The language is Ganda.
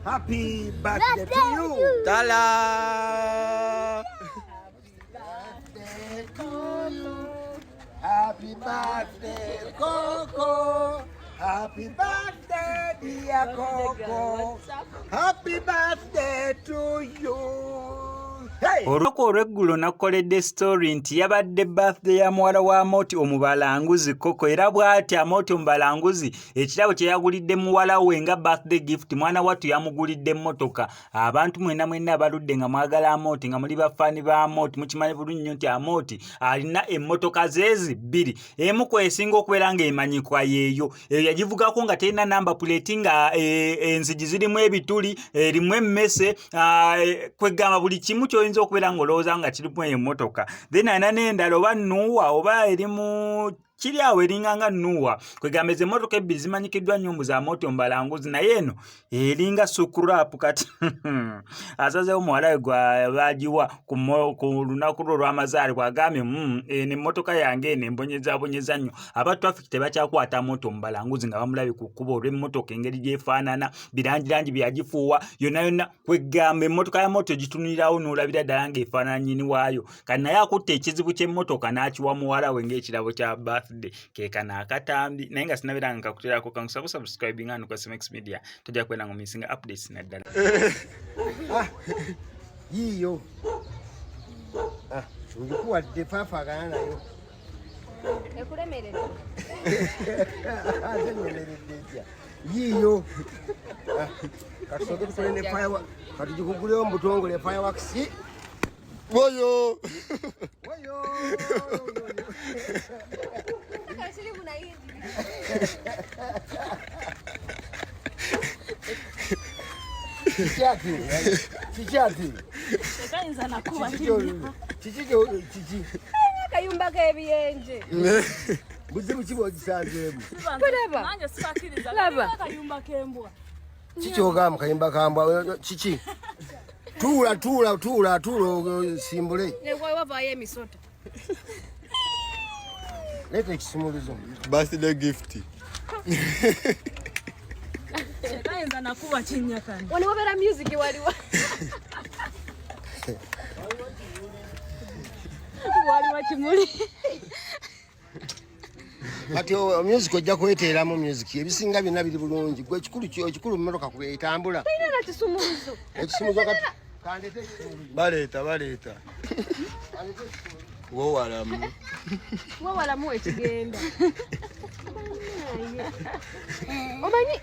Happy birthday to you. Tala. Happy birthday, Coco. Happy birthday, dear Coco. Happy birthday to you. Olunaku olw'eggulo nakoledde story nti yabadde birthday ya muwala wa Amooti omubalanguzi Coco, era bw'ati Amooti omubalanguzi ekirabo kye yagulidde Muwalawe nga birthday gift mwana wattu yamugulidde emmotoka. Abantu mwenna abaludde nga mwagala Amooti nga muli bafaani ba Amooti mukimanyi bulungi nnyo nti Amooti alina emmotoka zeezi bbiri, emu kwesinga okubeera ng'emanyikwa yeeyo, eyo yagivugako nga terina number plate nga enzigi zirimu ebituli, erimu emmese, kwegamba buli kimu kyoyinza okubeera ng'olowooza nga kirimu emmotoka. Then alina n'endala oba Nuwa oba erimu kiri awo eringa Nuwa, kwegamba ezo emmotoka ebbiri zimanyikiddwa nnyo mbu za Amooti omubalanguzi, naye eno eringa sukurapu kati asazeewo Muwalawe gwa bagiwa ku lunaku lwo olw'amazaalibwa agambye eno emmotoka yange eno embonyezabonyeza nnyo. Aba traffic tebakyakwata Amooti omubalanguzi nga bamulabye ku kkubo olw'emmotoka engeri gyefaanana, birangirangi bye yagifuuwa yonna, kwegamba emmotoka ya Amooti ogitunulirawo n'olabira ddala ng'efaanana nnyini waayo. Kati naye akutte ekizibu ky'emmotoka n'akiwa Muwalawe ng'ekirabo kya birthday kekana akatambi, naye nga sinabeera nga kakuteerako kangu subscribe nga nuko SMX Media tojja kwenda ngo misinga updates naddala. Yiyo ngikuwadde faafagana nayo ekulemerera atenyemereddeja yiyo katusoke tukolene firework katugikugulewo mu butongole fireworks Woyo. woyo Chichati. Kayinza nakuba Chichi. Kayumba k'ebiyenje. Buzibu kibo ogisanzeemu. Kulaba. Nange sipakiriza. Laba. Kayumba k'embwa. Chichi ogamba kayumba kambwa chichi. Tuula simbule. Ne wavaayo emisota. Leta ekisumulizo. Birthday gift. Kayinza nakuba kinnyakani. Wano wabeera music waliwo. Waliwo kimuli. Kati music ojja kweteeramu music ebisinga byonna biri bulungi. Gwe ekikulu mmotoka ku etambula. Tayina na kisumulizo. Ekisumulizo kati kandete ekisumulizo. Baleeta. Wowalamu. Wawalamu ekigenda. Omanyi